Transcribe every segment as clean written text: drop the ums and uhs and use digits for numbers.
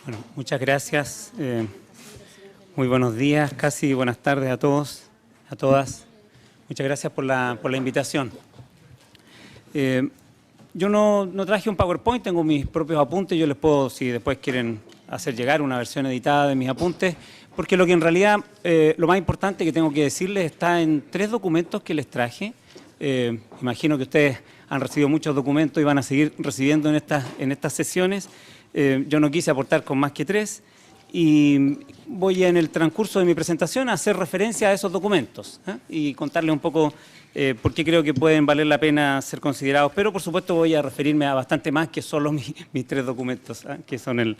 Bueno, muchas gracias. Muy buenos días, casi buenas tardes a todos, a todas. Muchas gracias por la invitación. Yo no traje un PowerPoint, tengo mis propios apuntes. Yo les puedo, si después quieren hacer llegar una versión editada de mis apuntes, porque lo que en realidad, lo más importante que tengo que decirles está en 3 documentos que les traje. Imagino que ustedes han recibido muchos documentos y van a seguir recibiendo en estas sesiones. Yo no quise aportar con más que 3 y voy en el transcurso de mi presentación a hacer referencia a esos documentos y contarles un poco por qué creo que pueden valer la pena ser considerados, pero por supuesto voy a referirme a bastante más que solo mis 3 documentos, que son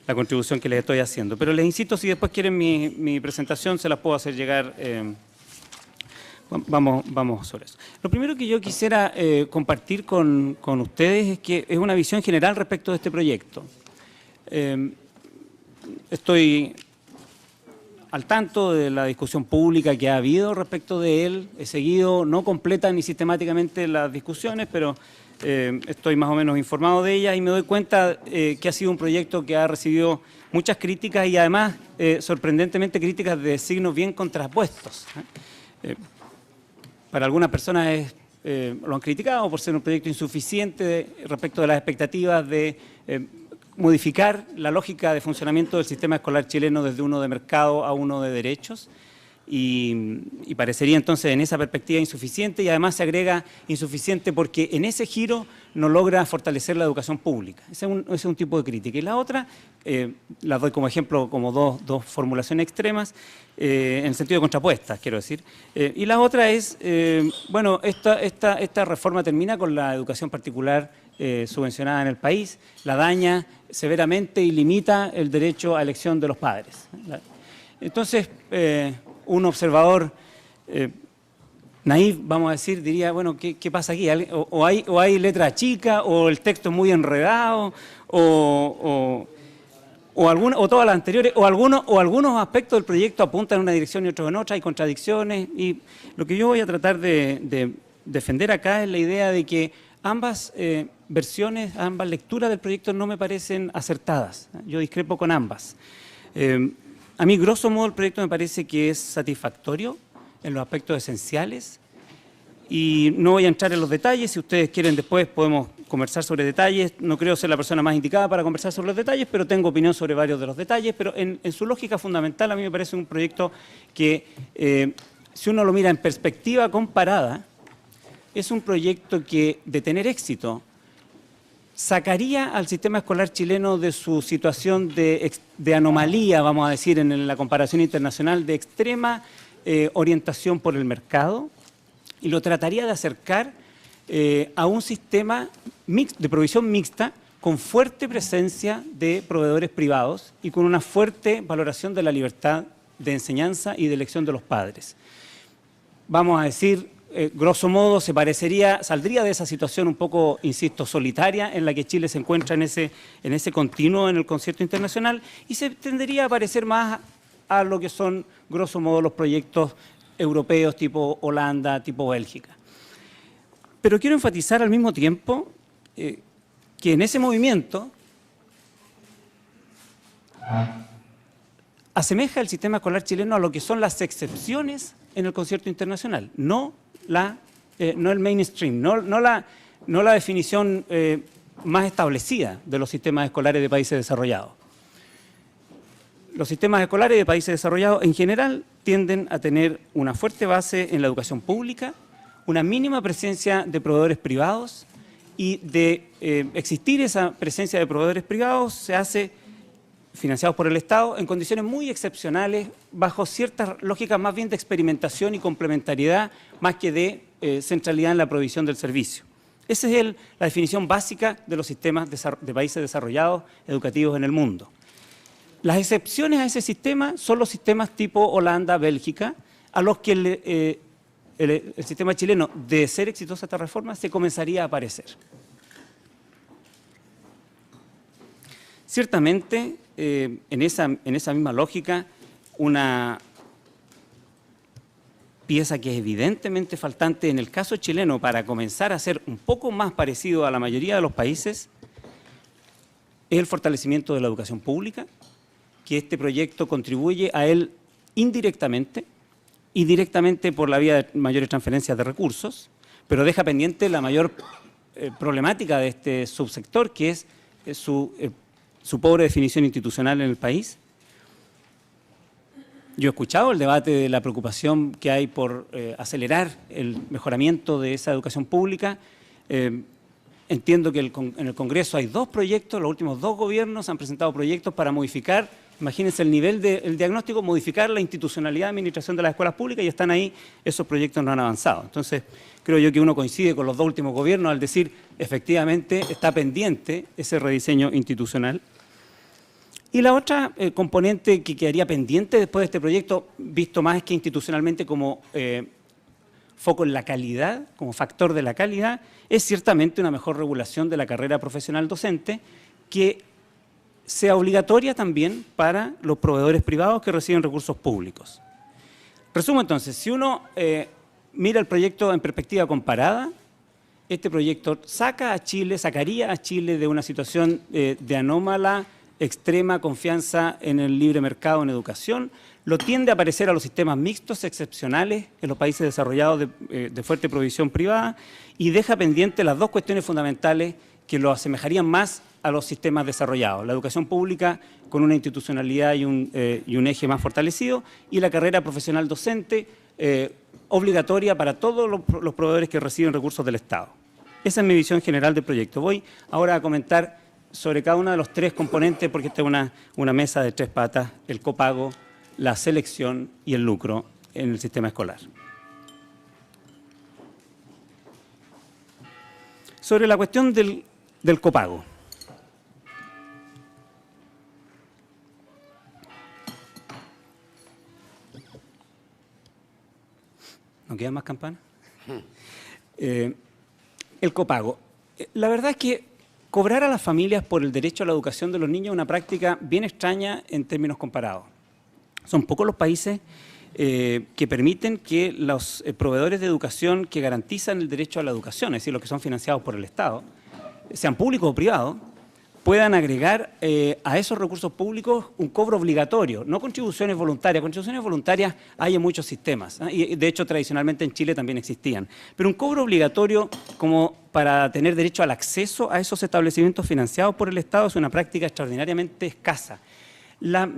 la contribución que les estoy haciendo. Pero les insisto, si después quieren mi presentación, se las puedo hacer llegar. Vamos sobre eso. Lo primero que yo quisiera compartir con ustedes es que es una visión general respecto de este proyecto. Estoy al tanto de la discusión pública que ha habido respecto de él. He seguido, no completa ni sistemáticamente las discusiones, pero estoy más o menos informado de ellas y me doy cuenta que ha sido un proyecto que ha recibido muchas críticas y además, sorprendentemente, críticas de signos bien contrapuestos. Para algunas personas lo han criticado por ser un proyecto insuficiente respecto de las expectativas de modificar la lógica de funcionamiento del sistema escolar chileno desde uno de mercado a uno de derechos y parecería entonces en esa perspectiva insuficiente y además se agrega insuficiente porque en ese giro no logra fortalecer la educación pública. Ese es un tipo de crítica. Y la otra, las doy como ejemplo como dos formulaciones extremas, en el sentido de contrapuestas, quiero decir. Y la otra es, bueno, esta reforma termina con la educación particular subvencionada en el país, la daña severamente y limita el derecho a elección de los padres. Entonces, un observador naif, vamos a decir, diría, bueno, ¿qué pasa aquí? O hay letra chica, o el texto es muy enredado, o todas las anteriores, o algunos aspectos del proyecto apuntan en una dirección y otros en otra, hay contradicciones, y lo que yo voy a tratar de defender acá es la idea de que ambas versiones, ambas lecturas del proyecto no me parecen acertadas. Yo discrepo con ambas. A mí, grosso modo, el proyecto me parece que es satisfactorio en los aspectos esenciales y no voy a entrar en los detalles. Si ustedes quieren, después podemos conversar sobre detalles. No creo ser la persona más indicada para conversar sobre los detalles, pero tengo opinión sobre varios de los detalles. Pero en su lógica fundamental, a mí me parece un proyecto que, si uno lo mira en perspectiva comparada, es un proyecto que, de tener éxito, sacaría al sistema escolar chileno de su situación de anomalía, vamos a decir, en la comparación internacional, de extrema orientación por el mercado, y lo trataría de acercar a un sistema de provisión mixta con fuerte presencia de proveedores privados y con una fuerte valoración de la libertad de enseñanza y de elección de los padres. Vamos a decir, grosso modo, saldría de esa situación un poco, insisto, solitaria en la que Chile se encuentra en ese continuo en el concierto internacional y se tendería a parecer más a lo que son, grosso modo, los proyectos europeos tipo Holanda, tipo Bélgica. Pero quiero enfatizar al mismo tiempo que en ese movimiento asemeja el sistema escolar chileno a lo que son las excepciones en el concierto internacional, no el mainstream, no la definición más establecida de los sistemas escolares de países desarrollados. Los sistemas escolares de países desarrollados en general tienden a tener una fuerte base en la educación pública, una mínima presencia de proveedores privados y de existir esa presencia de proveedores privados se hace financiados por el Estado en condiciones muy excepcionales, bajo ciertas lógicas más bien de experimentación y complementariedad, más que de centralidad en la provisión del servicio. Esa es la definición básica de los sistemas de países desarrollados educativos en el mundo. Las excepciones a ese sistema son los sistemas tipo Holanda, Bélgica, a los que el sistema chileno, de ser exitosa esta reforma, se comenzaría a parecer. Ciertamente, en esa misma lógica, una pieza que es evidentemente faltante en el caso chileno para comenzar a ser un poco más parecido a la mayoría de los países es el fortalecimiento de la educación pública, que este proyecto contribuye a él indirectamente y directamente por la vía de mayores transferencias de recursos, pero deja pendiente la mayor problemática de este subsector, que es su pobre definición institucional en el país. Yo he escuchado el debate de la preocupación que hay por acelerar el mejoramiento de esa educación pública. Entiendo que en el Congreso hay 2 proyectos, los últimos 2 gobiernos han presentado proyectos para modificar, imagínense el nivel del diagnóstico, modificar la institucionalidad de administración de las escuelas públicas, y están ahí, esos proyectos no han avanzado. Entonces, creo yo que uno coincide con los 2 últimos gobiernos al decir, efectivamente, está pendiente ese rediseño institucional. Y la otra componente que quedaría pendiente después de este proyecto, visto más que institucionalmente como foco en la calidad, como factor de la calidad, es ciertamente una mejor regulación de la carrera profesional docente que sea obligatoria también para los proveedores privados que reciben recursos públicos. Resumo entonces, si uno mira el proyecto en perspectiva comparada, este proyecto sacaría a Chile de una situación de anómala, extrema confianza en el libre mercado en educación, lo tiende a parecer a los sistemas mixtos excepcionales en los países desarrollados de fuerte provisión privada, y deja pendiente las 2 cuestiones fundamentales que lo asemejarían más a los sistemas desarrollados: la educación pública con una institucionalidad y un eje más fortalecido, y la carrera profesional docente obligatoria para todos los proveedores que reciben recursos del Estado. Esa es mi visión general del proyecto. Voy ahora a comentar sobre cada uno de los 3 componentes, porque esta es una mesa de 3 patas: el copago, la selección y el lucro en el sistema escolar. Sobre la cuestión del copago. ¿No quedan más campanas? El copago. La verdad es que cobrar a las familias por el derecho a la educación de los niños es una práctica bien extraña en términos comparados. Son pocos los países que permiten que los proveedores de educación que garantizan el derecho a la educación, es decir, los que son financiados por el Estado, sean públicos o privados, puedan agregar a esos recursos públicos un cobro obligatorio, no contribuciones voluntarias. Contribuciones voluntarias hay en muchos sistemas, y de hecho tradicionalmente en Chile también existían, pero un cobro obligatorio como para tener derecho al acceso a esos establecimientos financiados por el Estado es una práctica extraordinariamente escasa. La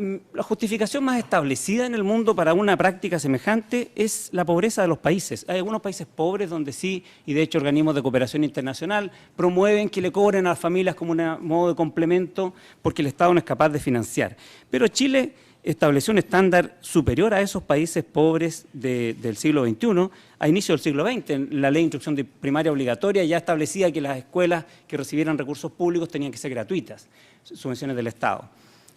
justificación más establecida en el mundo para una práctica semejante es la pobreza de los países. Hay algunos países pobres donde sí, y de hecho organismos de cooperación internacional promueven que le cobren a las familias como un modo de complemento porque el Estado no es capaz de financiar. Pero Chile estableció un estándar superior a esos países pobres del siglo XXI, a inicio del siglo XX. La ley de instrucción de primaria obligatoria ya establecía que las escuelas que recibieran recursos públicos tenían que ser gratuitas, subvenciones del Estado.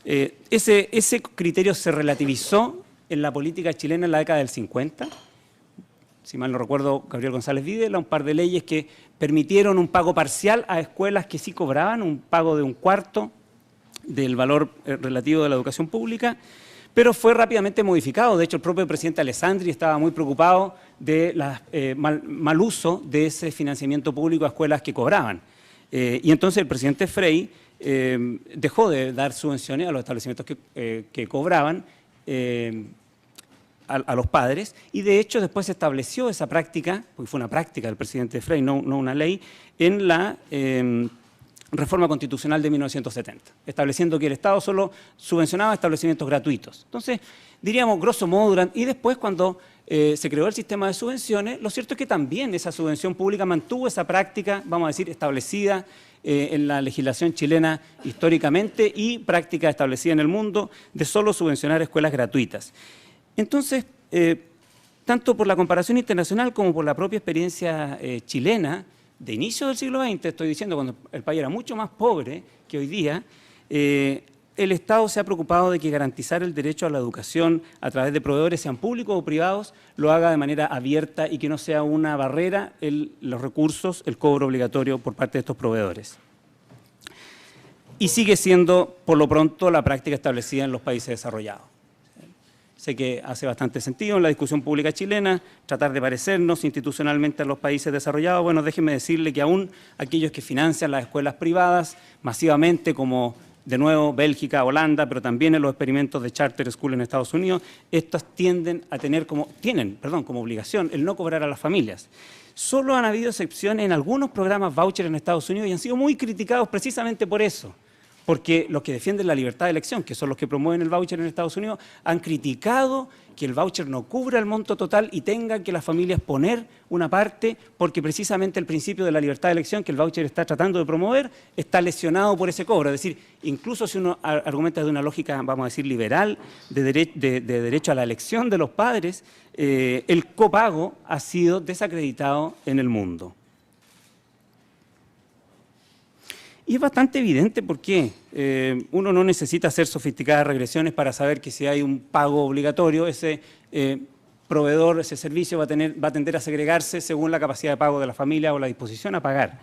Ese criterio se relativizó en la política chilena en la década del 50. Si mal no recuerdo, Gabriel González Videla, un par de leyes que permitieron un pago parcial a escuelas que sí cobraban, un pago de 1/4 del valor relativo de la educación pública, pero fue rápidamente modificado. De hecho, el propio presidente Alessandri estaba muy preocupado de mal uso de ese financiamiento público a escuelas que cobraban. Y entonces el presidente Frei dejó de dar subvenciones a los establecimientos que cobraban a los padres, y de hecho después se estableció esa práctica, porque fue una práctica del presidente Frei, no una ley, en la reforma constitucional de 1970, estableciendo que el Estado solo subvencionaba establecimientos gratuitos. Entonces, diríamos, grosso modo, y después cuando se creó el sistema de subvenciones, lo cierto es que también esa subvención pública mantuvo esa práctica, vamos a decir, establecida en la legislación chilena históricamente y práctica establecida en el mundo de solo subvencionar escuelas gratuitas. Entonces, tanto por la comparación internacional como por la propia experiencia chilena, de inicio del siglo XX, estoy diciendo, cuando el país era mucho más pobre que hoy día, el Estado se ha preocupado de que garantizar el derecho a la educación a través de proveedores, sean públicos o privados, lo haga de manera abierta y que no sea una barrera los recursos, el cobro obligatorio por parte de estos proveedores. Y sigue siendo, por lo pronto, la práctica establecida en los países desarrollados. Sé que hace bastante sentido en la discusión pública chilena tratar de parecernos institucionalmente a los países desarrollados. Bueno, déjenme decirle que aún aquellos que financian las escuelas privadas masivamente, como de nuevo, Bélgica, Holanda, pero también en los experimentos de Charter School en Estados Unidos, estas tienden a tener como obligación el no cobrar a las familias. Solo han habido excepciones en algunos programas voucher en Estados Unidos y han sido muy criticados precisamente por eso. Porque los que defienden la libertad de elección, que son los que promueven el voucher en Estados Unidos, han criticado que el voucher no cubra el monto total y tengan que las familias poner una parte, porque precisamente el principio de la libertad de elección que el voucher está tratando de promover está lesionado por ese cobro. Es decir, incluso si uno argumenta de una lógica, vamos a decir, liberal, de derecho a la elección de los padres, el copago ha sido desacreditado en el mundo. Y es bastante evidente por qué. Uno no necesita hacer sofisticadas regresiones para saber que si hay un pago obligatorio, ese proveedor, ese servicio va a tender a segregarse según la capacidad de pago de la familia o la disposición a pagar.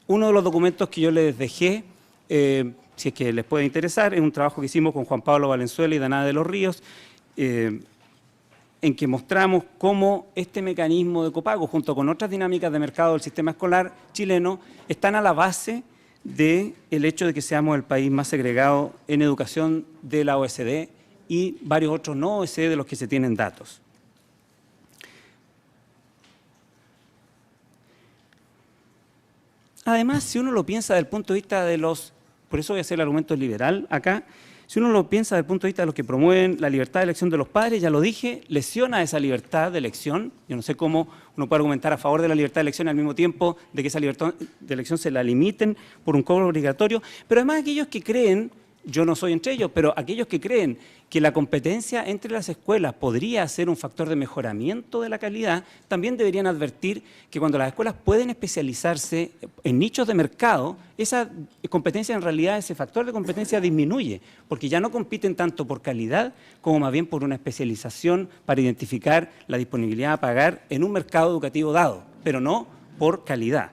Uno de los documentos que yo les dejé, si es que les puede interesar, es un trabajo que hicimos con Juan Pablo Valenzuela y Danada de los Ríos, en que mostramos cómo este mecanismo de copago, junto con otras dinámicas de mercado del sistema escolar chileno, están a la base del hecho de que seamos el país más segregado en educación de la OECD y varios otros no OECD de los que se tienen datos. Además, si uno lo piensa desde el punto de vista de los, por eso voy a hacer el argumento liberal acá, si uno lo piensa desde el punto de vista de los que promueven la libertad de elección de los padres, ya lo dije, lesiona esa libertad de elección. Yo no sé cómo uno puede argumentar a favor de la libertad de elección al mismo tiempo de que esa libertad de elección se la limiten por un cobro obligatorio. Pero además aquellos que creen, yo no soy entre ellos, pero aquellos que creen que la competencia entre las escuelas podría ser un factor de mejoramiento de la calidad, también deberían advertir que cuando las escuelas pueden especializarse en nichos de mercado, esa competencia en realidad, ese factor de competencia disminuye, porque ya no compiten tanto por calidad como más bien por una especialización para identificar la disponibilidad a pagar en un mercado educativo dado, pero no por calidad.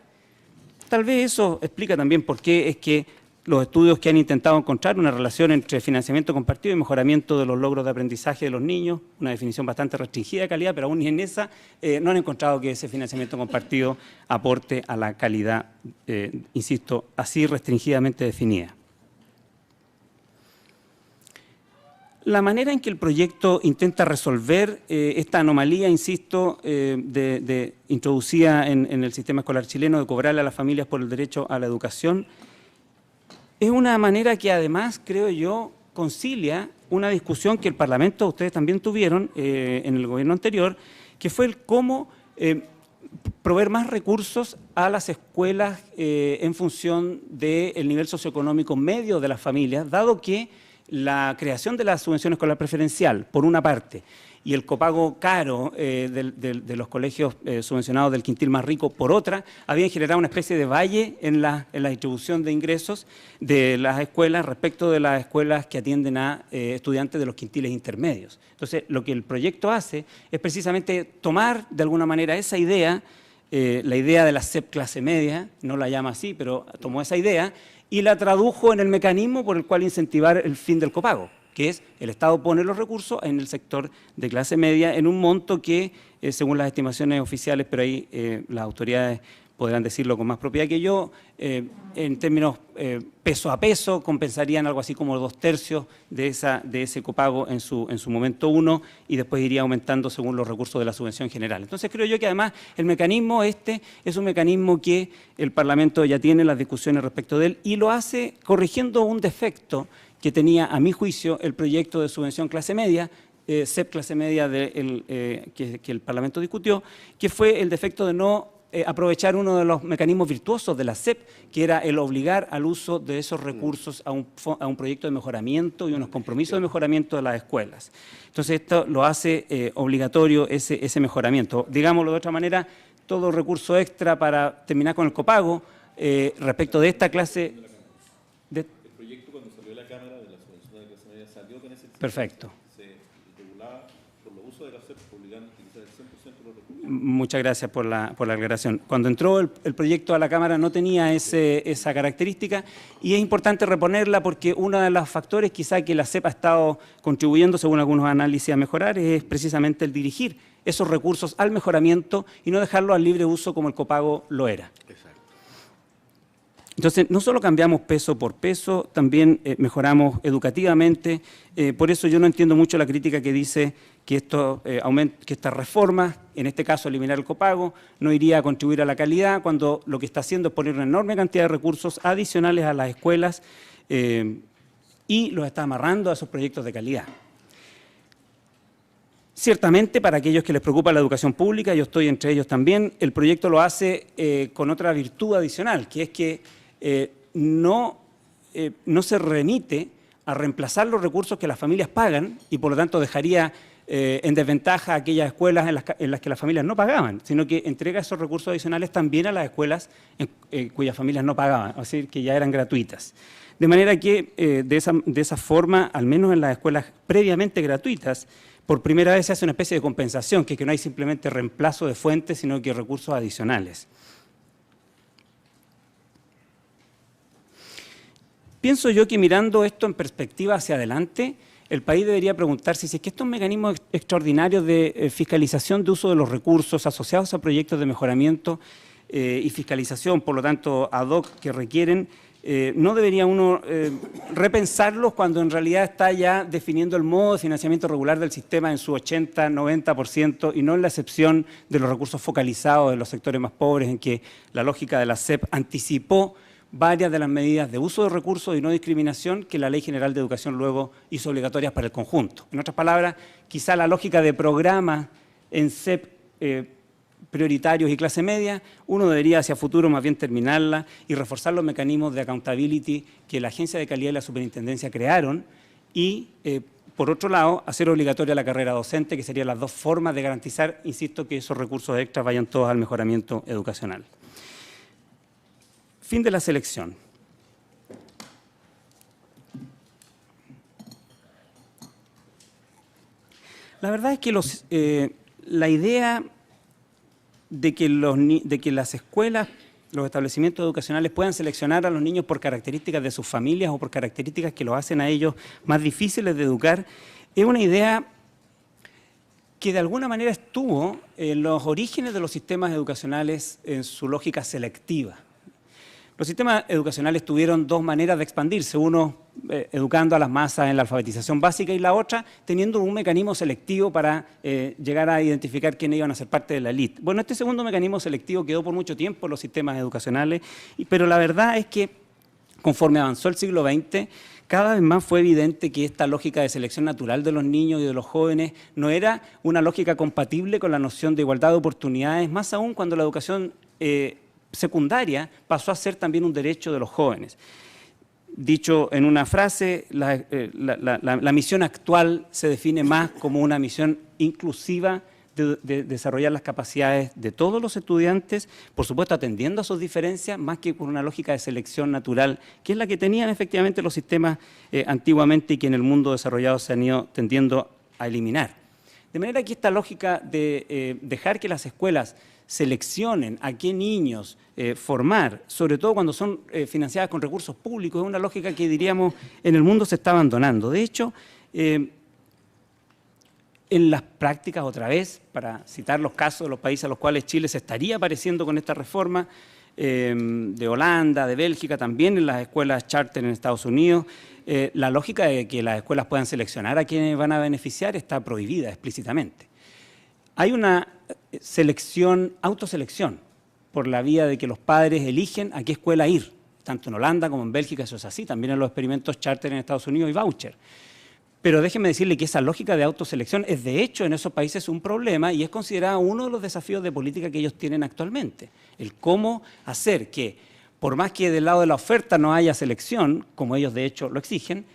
Tal vez eso explica también por qué es que los estudios que han intentado encontrar una relación entre financiamiento compartido y mejoramiento de los logros de aprendizaje de los niños, una definición bastante restringida de calidad, pero aún ni en esa no han encontrado que ese financiamiento compartido aporte a la calidad, insisto, así restringidamente definida. La manera en que el proyecto intenta resolver esta anomalía, insisto, introducida en el sistema escolar chileno de cobrarle a las familias por el derecho a la educación, es una manera que además, creo yo, concilia una discusión que el Parlamento, ustedes también tuvieron en el gobierno anterior, que fue el cómo proveer más recursos a las escuelas en función del nivel socioeconómico medio de las familias, dado que la creación de la subvención escolar preferencial, por una parte, y el copago caro de los colegios subvencionados del quintil más rico, por otra, habían generado una especie de valle en la distribución de ingresos de las escuelas respecto de las escuelas que atienden a estudiantes de los quintiles intermedios. Entonces, lo que el proyecto hace es precisamente tomar de alguna manera esa idea, la idea de la SEP clase media, no la llama así, pero tomó esa idea y la tradujo en el mecanismo por el cual incentivar el fin del copago, que es el Estado pone los recursos en el sector de clase media en un monto que, según las estimaciones oficiales, pero ahí las autoridades podrán decirlo con más propiedad que yo, en términos peso a peso, compensarían algo así como 2/3 de ese copago en su momento 1 y después iría aumentando según los recursos de la subvención general. Entonces creo yo que además el mecanismo este es un mecanismo que el Parlamento ya tiene las discusiones respecto de él y lo hace corrigiendo un defecto que tenía, a mi juicio, el proyecto de subvención clase media, SEP clase media que el Parlamento discutió, que fue el defecto de no aprovechar uno de los mecanismos virtuosos de la SEP, que era el obligar al uso de esos recursos a un proyecto de mejoramiento y unos compromisos de mejoramiento de las escuelas. Entonces esto lo hace obligatorio ese mejoramiento. Digámoslo de otra manera, todo recurso extra para terminar con el copago respecto de esta clase de... Perfecto. Se regulaba por los usos de la SEP obligando a utilizar el 100% de los recursos. Muchas gracias por la aclaración. Cuando entró el proyecto a la Cámara no tenía esa característica y es importante reponerla porque uno de los factores quizá que la SEP ha estado contribuyendo, según algunos análisis, a mejorar es precisamente el dirigir esos recursos al mejoramiento y no dejarlo al libre uso como el copago lo era. Exacto. Entonces, no solo cambiamos peso por peso, también mejoramos educativamente. Por eso yo no entiendo mucho la crítica que dice que, que esta reforma, en este caso eliminar el copago, no iría a contribuir a la calidad, cuando lo que está haciendo es poner una enorme cantidad de recursos adicionales a las escuelas y los está amarrando a esos proyectos de calidad. Ciertamente, para aquellos que les preocupa la educación pública, yo estoy entre ellos también, el proyecto lo hace con otra virtud adicional, que es que no se remite a reemplazar los recursos que las familias pagan y por lo tanto dejaría en desventaja a aquellas escuelas en las que las familias no pagaban, sino que entrega esos recursos adicionales también a las escuelas cuyas familias no pagaban, es decir, que ya eran gratuitas. De manera que de esa forma, al menos en las escuelas previamente gratuitas, por primera vez se hace una especie de compensación, que no hay simplemente reemplazo de fuentes, sino que recursos adicionales. Pienso yo que mirando esto en perspectiva hacia adelante, el país debería preguntarse si es que estos mecanismos extraordinarios de fiscalización de uso de los recursos asociados a proyectos de mejoramiento y fiscalización, por lo tanto, ad hoc que requieren, no debería uno repensarlos cuando en realidad está ya definiendo el modo de financiamiento regular del sistema en su 80-90% y no en la excepción de los recursos focalizados en los sectores más pobres, en que la lógica de la SEP anticipó varias de las medidas de uso de recursos y no discriminación que la Ley General de Educación luego hizo obligatorias para el conjunto. En otras palabras, quizá la lógica de programa en SEP prioritarios y clase media, uno debería hacia futuro más bien terminarla y reforzar los mecanismos de accountability que la Agencia de Calidad y la Superintendencia crearon y, por otro lado, hacer obligatoria la carrera docente, que serían las dos formas de garantizar, insisto, que esos recursos extras vayan todos al mejoramiento educacional. Fin de la selección. La verdad es que la idea de que las escuelas, los establecimientos educacionales puedan seleccionar a los niños por características de sus familias o por características que los hacen a ellos más difíciles de educar, es una idea que de alguna manera estuvo en los orígenes de los sistemas educacionales en su lógica selectiva. Los sistemas educacionales tuvieron dos maneras de expandirse, uno educando a las masas en la alfabetización básica y la otra teniendo un mecanismo selectivo para llegar a identificar quiénes iban a ser parte de la élite. Bueno, este segundo mecanismo selectivo quedó por mucho tiempo en los sistemas educacionales, pero la verdad es que conforme avanzó el siglo XX, cada vez más fue evidente que esta lógica de selección natural de los niños y de los jóvenes no era una lógica compatible con la noción de igualdad de oportunidades, más aún cuando la educación secundaria pasó a ser también un derecho de los jóvenes. Dicho en una frase, la misión actual se define más como una misión inclusiva de desarrollar las capacidades de todos los estudiantes, por supuesto atendiendo a sus diferencias, más que por una lógica de selección natural, que es la que tenían efectivamente los sistemas antiguamente y que en el mundo desarrollado se han ido tendiendo a eliminar. De manera que esta lógica de dejar que las escuelas seleccionen a qué niños formar, sobre todo cuando son financiadas con recursos públicos, es una lógica que diríamos en el mundo se está abandonando. De hecho, en las prácticas, otra vez, para citar los casos de los países a los cuales Chile se estaría pareciendo con esta reforma, de Holanda, de Bélgica, también en las escuelas charter en Estados Unidos, la lógica de que las escuelas puedan seleccionar a quienes van a beneficiar está prohibida explícitamente. Hay una autoselección, por la vía de que los padres eligen a qué escuela ir, tanto en Holanda como en Bélgica, eso es así, también en los experimentos charter en Estados Unidos y voucher. Pero déjenme decirle que esa lógica de autoselección es de hecho en esos países un problema y es considerada uno de los desafíos de política que ellos tienen actualmente. El cómo hacer que, por más que del lado de la oferta no haya selección, como ellos de hecho lo exigen,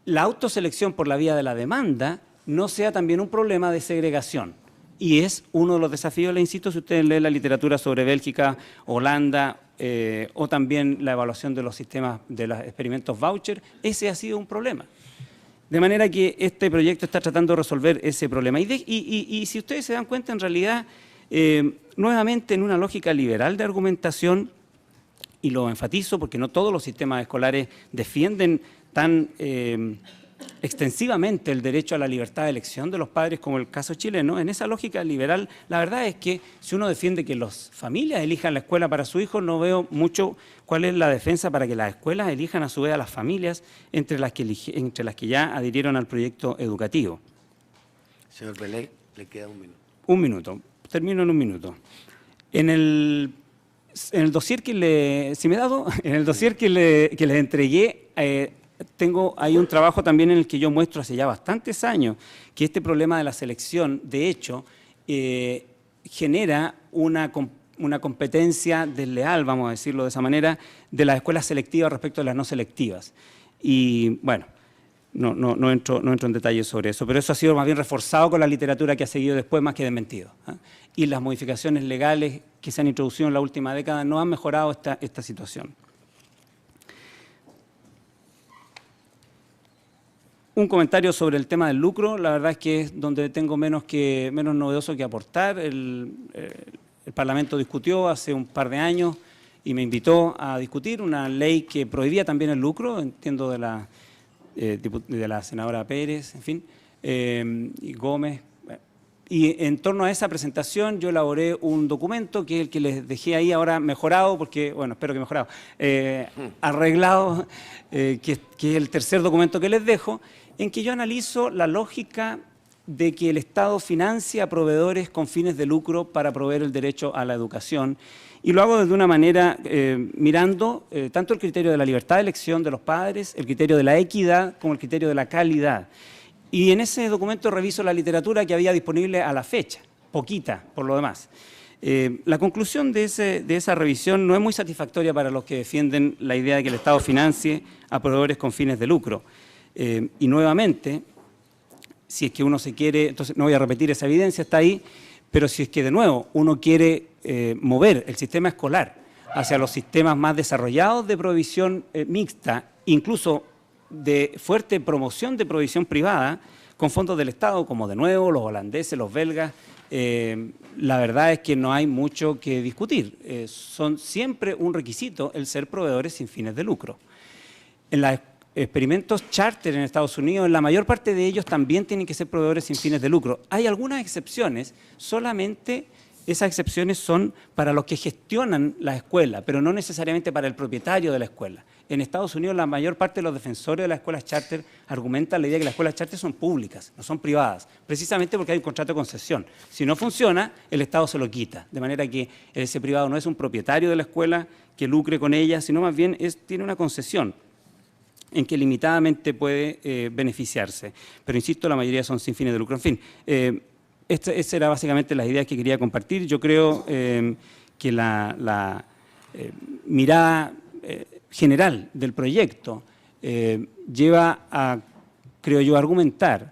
la autoselección por la vía de la demanda no sea también un problema de segregación. Y es uno de los desafíos, le insisto, si ustedes leen la literatura sobre Bélgica, Holanda o también la evaluación de los sistemas de los experimentos voucher, ese ha sido un problema. De manera que este proyecto está tratando de resolver ese problema. Y si ustedes se dan cuenta, en realidad, nuevamente en una lógica liberal de argumentación, y lo enfatizo porque no todos los sistemas escolares defienden tan extensivamente el derecho a la libertad de elección de los padres, como el caso chileno, en esa lógica liberal, la verdad es que si uno defiende que las familias elijan la escuela para su hijo, no veo mucho cuál es la defensa para que las escuelas elijan a su vez a las familias entre las que ya adhirieron al proyecto educativo. Señor Beley, le queda un minuto. Un minuto, termino en un minuto. En el dossier que les entregué, hay un trabajo también en el que yo muestro hace ya bastantes años que este problema de la selección, de hecho, genera una competencia desleal, vamos a decirlo de esa manera, de las escuelas selectivas respecto a las no selectivas. Y bueno, no entro en detalles sobre eso, pero eso ha sido más bien reforzado con la literatura que ha seguido después más que desmentido, ¿eh? Y las modificaciones legales que se han introducido en la última década no han mejorado esta situación. Un comentario sobre el tema del lucro, la verdad es que es donde tengo menos novedoso que aportar. El Parlamento discutió hace un par de años y me invitó a discutir una ley que prohibía también el lucro, entiendo de la senadora Pérez, en fin, y Gómez. Y en torno a esa presentación yo elaboré un documento que es el que les dejé ahí ahora mejorado, porque, bueno, espero que mejorado, arreglado, que es el tercer documento que les dejo, en que yo analizo la lógica de que el Estado financia a proveedores con fines de lucro para proveer el derecho a la educación. Y lo hago desde una manera mirando tanto el criterio de la libertad de elección de los padres, el criterio de la equidad, como el criterio de la calidad. Y en ese documento reviso la literatura que había disponible a la fecha, poquita por lo demás. La conclusión de esa revisión no es muy satisfactoria para los que defienden la idea de que el Estado financie a proveedores con fines de lucro. Y nuevamente, si es que uno se quiere, entonces no voy a repetir esa evidencia, está ahí, pero si es que de nuevo uno quiere mover el sistema escolar hacia los sistemas más desarrollados de provisión mixta, incluso de fuerte promoción de provisión privada con fondos del Estado, como de nuevo los holandeses, los belgas, la verdad es que no hay mucho que discutir. Son siempre un requisito el ser proveedores sin fines de lucro. En los experimentos charter en Estados Unidos, la mayor parte de ellos también tienen que ser proveedores sin fines de lucro. Hay algunas excepciones, solamente esas excepciones son para los que gestionan la escuela, pero no necesariamente para el propietario de la escuela. En Estados Unidos la mayor parte de los defensores de las escuelas charter argumentan la idea de que las escuelas charter son públicas, no son privadas, precisamente porque hay un contrato de concesión. Si no funciona, el Estado se lo quita, de manera que ese privado no es un propietario de la escuela que lucre con ella, sino más bien tiene una concesión en que limitadamente puede beneficiarse. Pero insisto, la mayoría son sin fines de lucro. En fin, esa era básicamente las ideas que quería compartir. Yo creo que la mirada general del proyecto lleva a, creo yo, argumentar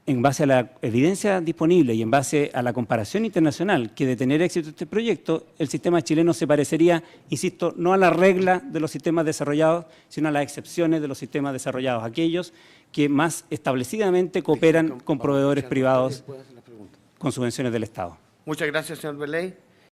en base a la evidencia disponible y en base a la comparación internacional que de tener éxito este proyecto, el sistema chileno se parecería, insisto, no a la regla de los sistemas desarrollados, sino a las excepciones de los sistemas desarrollados, aquellos que más establecidamente cooperan con proveedores privados con subvenciones del Estado. Muchas gracias, señor Beley.